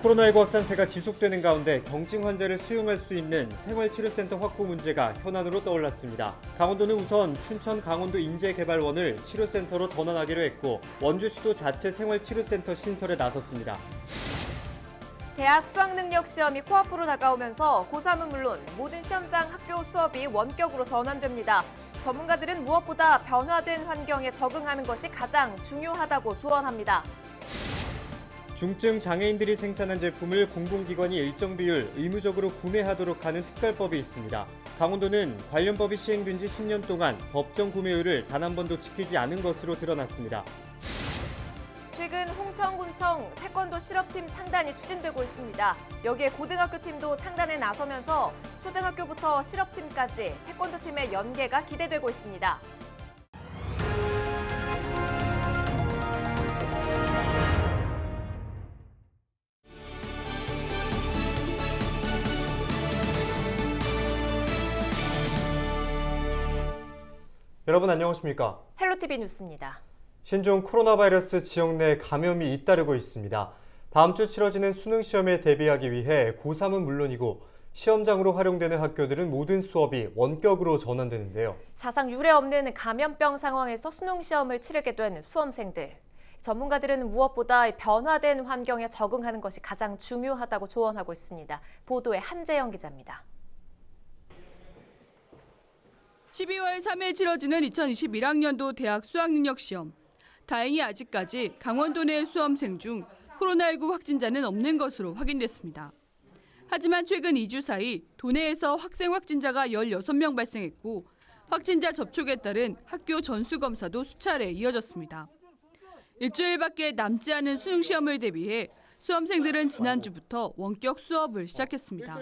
코로나19 확산세가 지속되는 가운데 경증 환자를 수용할 수 있는 생활치료센터 확보 문제가 현안으로 떠올랐습니다. 강원도는 우선 춘천 강원도 인재개발원을 치료센터로 전환하기로 했고 원주시도 자체 생활치료센터 신설에 나섰습니다. 대학 수학능력 시험이 코앞으로 다가오면서 고3은 물론 모든 시험장 학교 수업이 원격으로 전환됩니다. 전문가들은 무엇보다 변화된 환경에 적응하는 것이 가장 중요하다고 조언합니다. 중증 장애인들이 생산한 제품을 공공기관이 일정 비율 의무적으로 구매하도록 하는 특별법이 있습니다. 강원도는 관련 법이 시행된 지 10년 동안 법정 구매율을 단 한 번도 지키지 않은 것으로 드러났습니다. 최근 홍천군청 태권도 실업팀 창단이 추진되고 있습니다. 여기에 고등학교 팀도 창단에 나서면서 초등학교부터 실업팀까지 태권도팀의 연계가 기대되고 있습니다. 여러분 안녕하십니까? 헬로티비 뉴스입니다. 신종 코로나 바이러스 지역 내 감염이 잇따르고 있습니다. 다음 주 치러지는 수능 시험에 대비하기 위해 고3은 물론이고 시험장으로 활용되는 학교들은 모든 수업이 원격으로 전환되는데요. 사상 유례 없는 감염병 상황에서 수능 시험을 치르게 된 수험생들. 전문가들은 무엇보다 변화된 환경에 적응하는 것이 가장 중요하다고 조언하고 있습니다. 보도에 한재영 기자입니다. 12월 3일 치러지는 2021학년도 대학 수학능력 시험. 다행히 아직까지 강원도 내 수험생 중 코로나19 확진자는 없는 것으로 확인됐습니다. 하지만 최근 2주 사이 도내에서 학생 확진자가 16명 발생했고 확진자 접촉에 따른 학교 전수검사도 수차례 이어졌습니다. 일주일밖에 남지 않은 수능 시험을 대비해 수험생들은 지난주부터 원격 수업을 시작했습니다.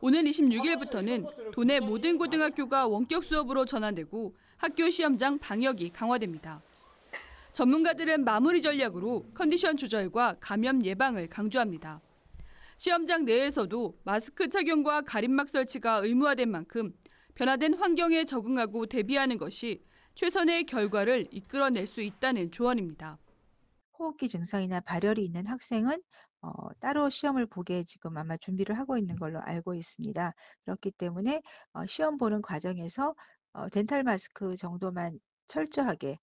오는 26일부터는 도내 모든 고등학교가 원격 수업으로 전환되고 학교 시험장 방역이 강화됩니다. 전문가들은 마무리 전략으로 컨디션 조절과 감염 예방을 강조합니다. 시험장 내에서도 마스크 착용과 가림막 설치가 의무화된 만큼 변화된 환경에 적응하고 대비하는 것이 최선의 결과를 이끌어낼 수 있다는 조언입니다. 호흡기 증상이나 발열이 있는 학생은 따로 시험을 보게 지금 아마 준비를 하고 있는 걸로 알고 있습니다. 그렇기 때문에 시험 보는 과정에서 덴탈 마스크 정도만 철저하게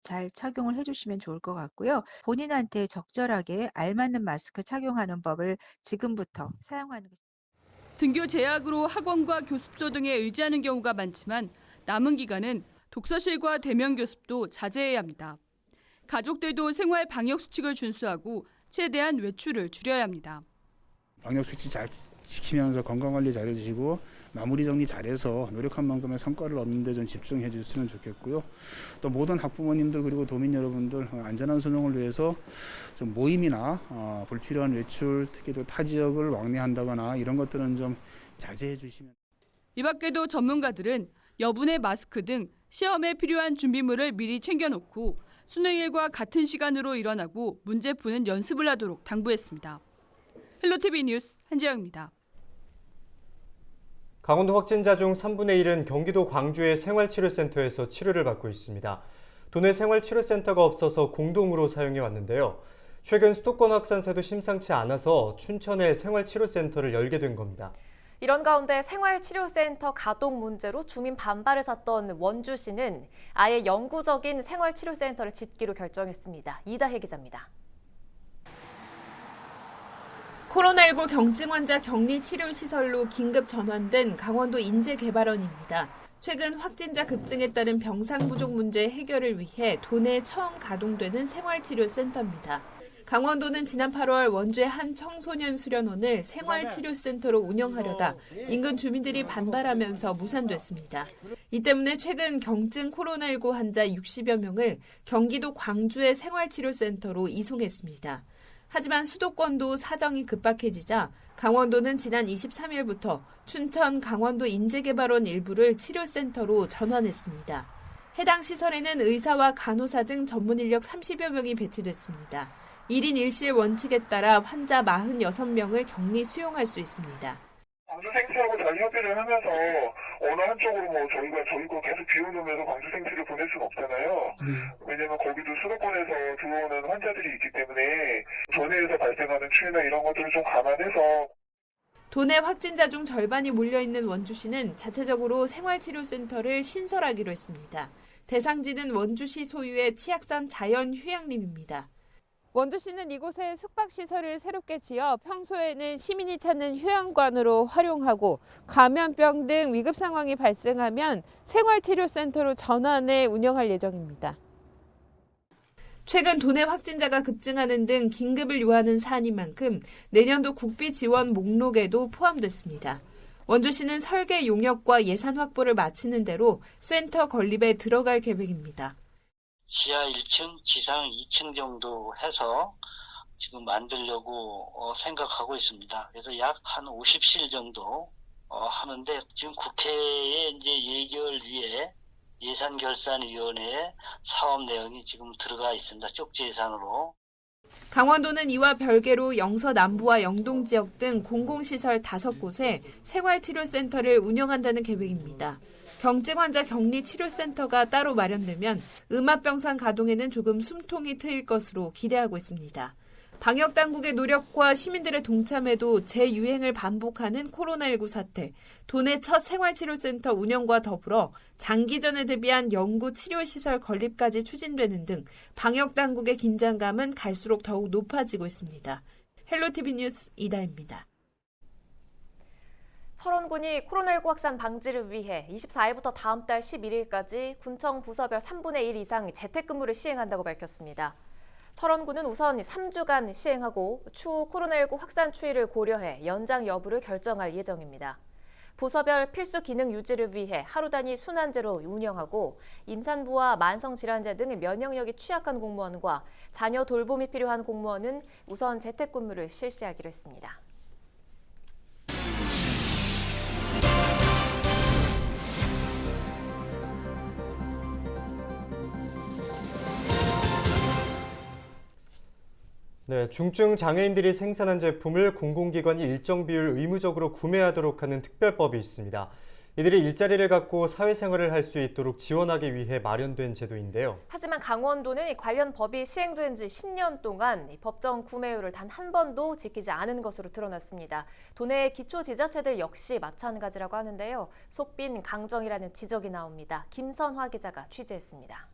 잘 착용을 해주시면 좋을 것 같고요. 본인한테 적절하게 알맞는 마스크 착용하는 법을 지금부터 사용하는 것입니다. 등교 제약으로 학원과 교습소 등에 의지하는 경우가 많지만 남은 기간은 독서실과 대면 교습도 자제해야 합니다. 가족들도 생활 방역 수칙을 준수하고 최대한 외출을 줄여야 합니다. 방역 수칙 잘 지키면서 건강관리 잘해주시고 마무리 정리 잘해서 노력한 만큼의 성과를 얻는 데 좀 집중해 주셨으면 좋겠고요. 또 모든 학부모님들 그리고 도민 여러분들 안전한 수능을 위해서 좀 모임이나 불필요한 외출, 특히 또 타 지역을 왕래한다거나 이런 것들은 좀 자제해 주시면. 이 밖에도 전문가들은 여분의 마스크 등 시험에 필요한 준비물을 미리 챙겨놓고 수능일과 같은 시간으로 일어나고 문제 푸는 연습을 하도록 당부했습니다. 헬로티비 뉴스 한재영입니다. 강원도 확진자 중 3분의 1은 경기도 광주의 생활치료센터에서 치료를 받고 있습니다. 도내 생활치료센터가 없어서 공동으로 사용해 왔는데요. 최근 수도권 확산세도 심상치 않아서 춘천에 생활치료센터를 열게 된 겁니다. 이런 가운데 생활치료센터 가동 문제로 주민 반발을 샀던 원주시는 아예 영구적인 생활치료센터를 짓기로 결정했습니다. 이다혜 기자입니다. 코로나19 경증 환자 격리 치료 시설로 긴급 전환된 강원도 인재개발원입니다. 최근 확진자 급증에 따른 병상 부족 문제 해결을 위해 도내에 처음 가동되는 생활치료센터입니다. 강원도는 지난 8월 원주의 한 청소년 수련원을 생활치료센터로 운영하려다 인근 주민들이 반발하면서 무산됐습니다. 이 때문에 최근 경증 코로나19 환자 60여 명을 경기도 광주의 생활치료센터로 이송했습니다. 하지만 수도권도 사정이 급박해지자 강원도는 지난 23일부터 춘천 강원도 인재개발원 일부를 치료센터로 전환했습니다. 해당 시설에는 의사와 간호사 등 전문 인력 30여 명이 배치됐습니다. 1인 1실 원칙에 따라 환자 46명을 격리 수용할 수 있습니다. 광주생태하고 잘 협의를 하면서 어느 한쪽으로 저희가 계속 비워놓으면서 방수 생수를 보낼 수는 없잖아요. 왜냐면 거기도 수도권에서 들어오는 환자들이 있기 때문에 전해에서 발생하는 추위나 이런 것들을 좀 감안해서 도내 확진자 중 절반이 몰려있는 원주시는 자체적으로 생활치료센터를 신설하기로 했습니다. 대상지는 원주시 소유의 치악산 자연휴양림입니다. 원주시는 이곳에 숙박시설을 새롭게 지어 평소에는 시민이 찾는 휴양관으로 활용하고 감염병 등 위급 상황이 발생하면 생활치료센터로 전환해 운영할 예정입니다. 최근 도내 확진자가 급증하는 등 긴급을 요하는 사안인 만큼 내년도 국비 지원 목록에도 포함됐습니다. 원주시는 설계 용역과 예산 확보를 마치는 대로 센터 건립에 들어갈 계획입니다. 지하 1층, 지상 2층 정도 해서 지금 만들려고 생각하고 있습니다. 그래서 약 한 50실 정도 하는데 지금 국회에 이제 예결위에 예산결산위원회에 사업 내용이 지금 들어가 있습니다. 쪽지 예산으로. 강원도는 이와 별개로 영서 남부와 영동 지역 등 공공시설 5곳에 생활치료센터를 운영한다는 계획입니다. 경증 환자 격리치료센터가 따로 마련되면 음압병상 가동에는 조금 숨통이 트일 것으로 기대하고 있습니다. 방역당국의 노력과 시민들의 동참에도 재유행을 반복하는 코로나19 사태, 도내 첫 생활치료센터 운영과 더불어 장기전에 대비한 연구치료시설 건립까지 추진되는 등 방역당국의 긴장감은 갈수록 더욱 높아지고 있습니다. 헬로티비 뉴스 이다혜입니다. 철원군이 코로나19 확산 방지를 위해 24일부터 다음 달 11일까지 군청 부서별 3분의 1 이상 재택근무를 시행한다고 밝혔습니다. 철원군은 우선 3주간 시행하고 추후 코로나19 확산 추이를 고려해 연장 여부를 결정할 예정입니다. 부서별 필수 기능 유지를 위해 하루 단위 순환제로 운영하고 임산부와 만성질환자 등 면역력이 취약한 공무원과 자녀 돌봄이 필요한 공무원은 우선 재택근무를 실시하기로 했습니다. 네, 중증 장애인들이 생산한 제품을 공공기관이 일정 비율 의무적으로 구매하도록 하는 특별법이 있습니다. 이들이 일자리를 갖고 사회생활을 할 수 있도록 지원하기 위해 마련된 제도인데요. 하지만 강원도는 관련 법이 시행된 지 10년 동안 법정 구매율을 단 한 번도 지키지 않은 것으로 드러났습니다. 도내 기초지자체들 역시 마찬가지라고 하는데요. 속빈 강정이라는 지적이 나옵니다. 김선화 기자가 취재했습니다.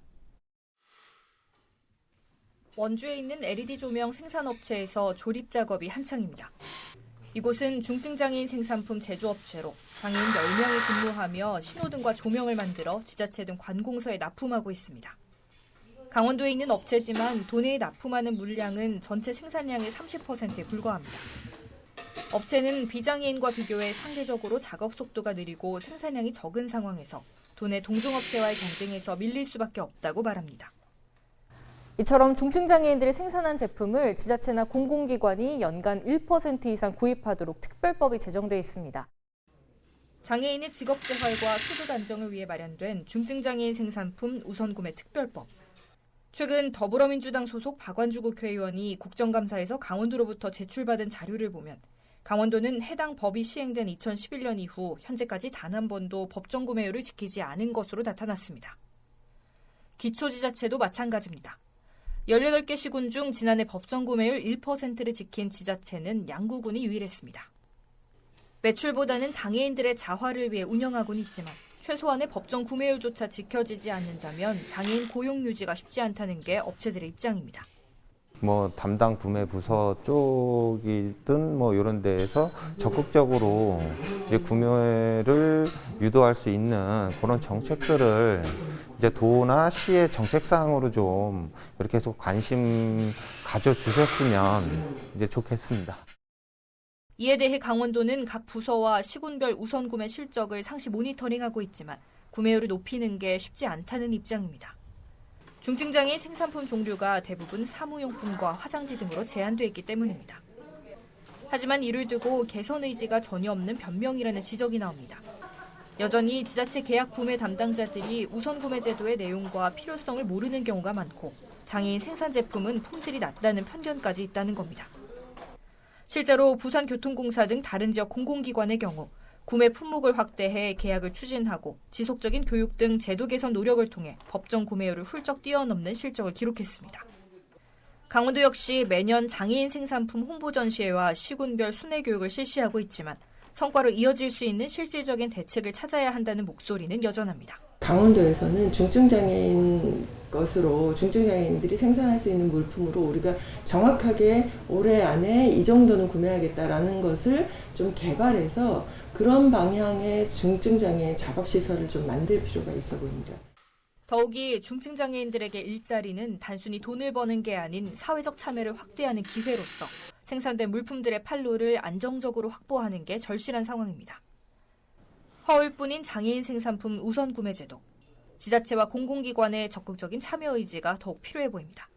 원주에 있는 LED 조명 생산업체에서 조립 작업이 한창입니다. 이곳은 중증장애인 생산품 제조업체로 장애인 10명이 근무하며 신호등과 조명을 만들어 지자체 등 관공서에 납품하고 있습니다. 강원도에 있는 업체지만 도내에 납품하는 물량은 전체 생산량의 30%에 불과합니다. 업체는 비장애인과 비교해 상대적으로 작업 속도가 느리고 생산량이 적은 상황에서 도내 동종업체와의 경쟁에서 밀릴 수밖에 없다고 말합니다. 이처럼 중증장애인들이 생산한 제품을 지자체나 공공기관이 연간 1% 이상 구입하도록 특별법이 제정돼 있습니다. 장애인의 직업재활과 소득 안정을 위해 마련된 중증장애인 생산품 우선구매 특별법. 최근 더불어민주당 소속 박완주 국회의원이 국정감사에서 강원도로부터 제출받은 자료를 보면 강원도는 해당 법이 시행된 2011년 이후 현재까지 단 한 번도 법정 구매율을 지키지 않은 것으로 나타났습니다. 기초지자체도 마찬가지입니다. 18개 시군 중 지난해 법정 구매율 1%를 지킨 지자체는 양구군이 유일했습니다. 매출보다는 장애인들의 자활을 위해 운영하고는 있지만 최소한의 법정 구매율조차 지켜지지 않는다면 장애인 고용 유지가 쉽지 않다는 게 업체들의 입장입니다. 담당 구매 부서 쪽이든 이런 데에서 적극적으로 이제 구매를 유도할 수 있는 그런 정책들을 이제 도나 시의 정책 사항으로 좀 이렇게 해서 관심 가져주셨으면 이제 좋겠습니다. 이에 대해 강원도는 각 부서와 시군별 우선 구매 실적을 상시 모니터링하고 있지만 구매율을 높이는 게 쉽지 않다는 입장입니다. 중증장애인 생산품 종류가 대부분 사무용품과 화장지 등으로 제한돼 있기 때문입니다. 하지만 이를 두고 개선 의지가 전혀 없는 변명이라는 지적이 나옵니다. 여전히 지자체 계약 구매 담당자들이 우선 구매 제도의 내용과 필요성을 모르는 경우가 많고 장애인 생산 제품은 품질이 낮다는 편견까지 있다는 겁니다. 실제로 부산교통공사 등 다른 지역 공공기관의 경우 구매 품목을 확대해 계약을 추진하고 지속적인 교육 등 제도 개선 노력을 통해 법정 구매율을 훌쩍 뛰어넘는 실적을 기록했습니다. 강원도 역시 매년 장애인 생산품 홍보 전시회와 시군별 순회 교육을 실시하고 있지만 성과로 이어질 수 있는 실질적인 대책을 찾아야 한다는 목소리는 여전합니다. 강원도에서는 중증장애인 것으로 중증장애인들이 생산할 수 있는 물품으로 우리가 정확하게 올해 안에 이 정도는 구매하겠다라는 것을 좀 개발해서 그런 방향의 중증장애인 작업시설을 좀 만들 필요가 있어 보입니다. 더욱이 중증장애인들에게 일자리는 단순히 돈을 버는 게 아닌 사회적 참여를 확대하는 기회로서 생산된 물품들의 판로를 안정적으로 확보하는 게 절실한 상황입니다. 허울뿐인 장애인 생산품 우선 구매 제도, 지자체와 공공기관의 적극적인 참여 의지가 더욱 필요해 보입니다.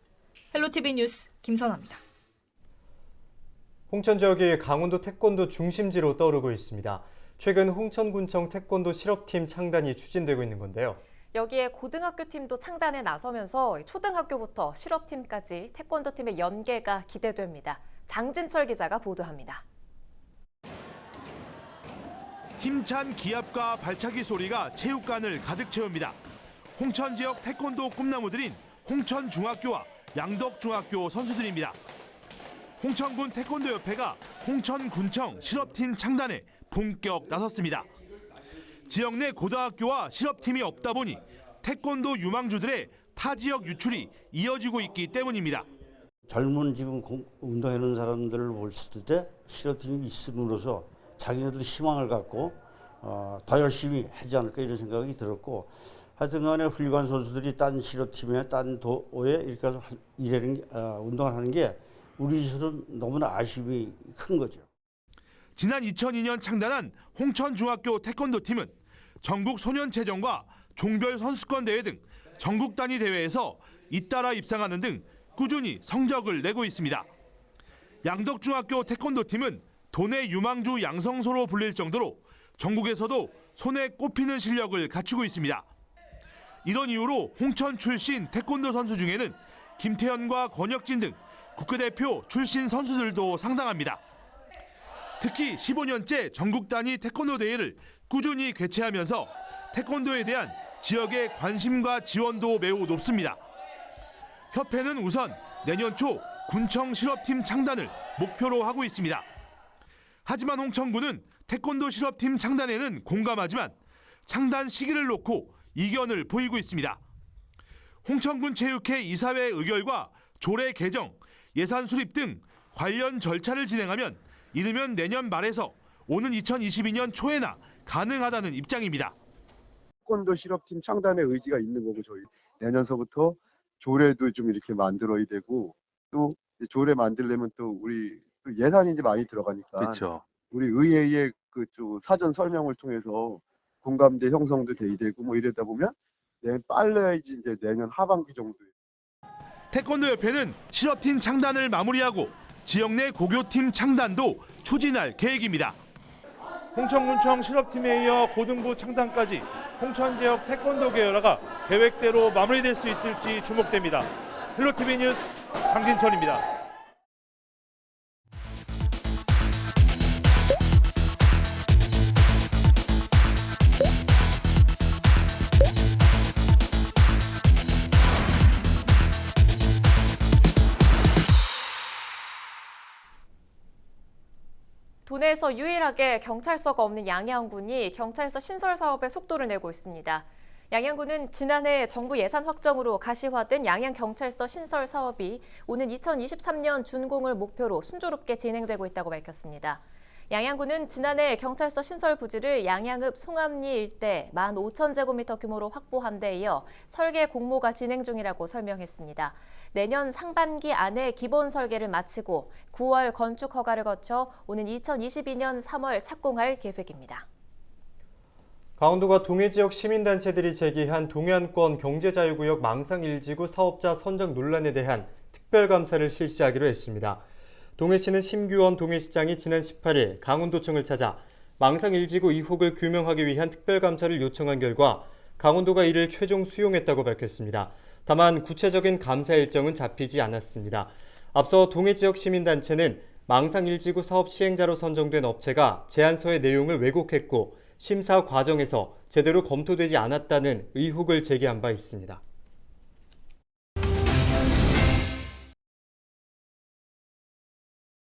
헬로티비 뉴스 김선아입니다. 홍천 지역이 강원도 태권도 중심지로 떠오르고 있습니다. 최근 홍천군청 태권도 실업팀 창단이 추진되고 있는 건데요. 여기에 고등학교 팀도 창단에 나서면서 초등학교부터 실업팀까지 태권도 팀의 연계가 기대됩니다. 장진철 기자가 보도합니다. 힘찬 기합과 발차기 소리가 체육관을 가득 채웁니다. 홍천 지역 태권도 꿈나무들인 홍천중학교와 양덕중학교 선수들입니다. 홍천군 태권도협회가 홍천군청 실업팀 창단에 본격 나섰습니다. 지역 내 고등학교와 실업팀이 없다 보니 태권도 유망주들의 타 지역 유출이 이어지고 있기 때문입니다. 젊은 지금 운동하는 사람들을 봤을 때 실업팀이 있음으로써 자기네들도 희망을 갖고 더 열심히 하지 않을까 이런 생각이 들었고, 하여튼 간에 훌륭한 선수들이 딴 실업팀에 딴 도에 이렇게 가서 운동을 하는 게 우리 지역은 너무나 아쉬움이 큰 거죠. 지난 2002년 창단한 홍천중학교 태권도팀은 전국 소년체전과 종별 선수권 대회 등 전국 단위 대회에서 잇따라 입상하는 등 꾸준히 성적을 내고 있습니다. 양덕중학교 태권도팀은 도내 유망주 양성소로 불릴 정도로 전국에서도 손에 꼽히는 실력을 갖추고 있습니다. 이런 이유로 홍천 출신 태권도 선수 중에는 김태현과 권혁진 등 국가대표 출신 선수들도 상당합니다. 특히 15년째 전국 단위 태권도 대회를 꾸준히 개최하면서 태권도에 대한 지역의 관심과 지원도 매우 높습니다. 협회는 우선 내년 초 군청 실업팀 창단을 목표로 하고 있습니다. 하지만 홍천군은 태권도 실업팀 창단에는 공감하지만 창단 시기를 놓고 이견을 보이고 있습니다. 홍천군 체육회 이사회 의결과 조례 개정, 예산 수립 등 관련 절차를 진행하면 이르면 내년 말에서 오는 2022년 초에나 가능하다는 입장입니다. 태권도 실업팀 창단의 의지가 있는 거고, 저희 내년서부터 조례도 좀 이렇게 만들어야 되고, 또 조례 만들려면 또 우리 예산이 이제 많이 들어가니까 그렇죠. 우리 의회의 그 사전 설명을 통해서 공감대 형성도 돼야 되고 뭐 이러다 보면 빨라야지 이제 내년 하반기 정도에. 태권도협회는 실업팀 창단을 마무리하고 지역 내 고교팀 창단도 추진할 계획입니다. 홍천군청 실업팀에 이어 고등부 창단까지 홍천 지역 태권도 계열화가 계획대로 마무리될 수 있을지 주목됩니다. 헬로티비 뉴스 장진철입니다. 도내에서 유일하게 경찰서가 없는 양양군이 경찰서 신설 사업에 속도를 내고 있습니다. 양양군은 지난해 정부 예산 확정으로 가시화된 양양경찰서 신설 사업이 오는 2023년 준공을 목표로 순조롭게 진행되고 있다고 밝혔습니다. 양양군은 지난해 경찰서 신설 부지를 양양읍 송암리 일대 15,000제곱미터 규모로 확보한 데 이어 설계 공모가 진행 중이라고 설명했습니다. 내년 상반기 안에 기본 설계를 마치고 9월 건축 허가를 거쳐 오는 2022년 3월 착공할 계획입니다. 강원도가 동해 지역 시민단체들이 제기한 동해안권 경제자유구역 망상 1지구 사업자 선정 논란에 대한 특별감사를 실시하기로 했습니다. 동해시는 심규원 동해시장이 지난 18일 강원도청을 찾아 망상 1지구 의혹을 규명하기 위한 특별감사를 요청한 결과 강원도가 이를 최종 수용했다고 밝혔습니다. 다만 구체적인 감사 일정은 잡히지 않았습니다. 앞서 동해 지역 시민단체는 망상일지구 사업 시행자로 선정된 업체가 제안서의 내용을 왜곡했고 심사 과정에서 제대로 검토되지 않았다는 의혹을 제기한 바 있습니다.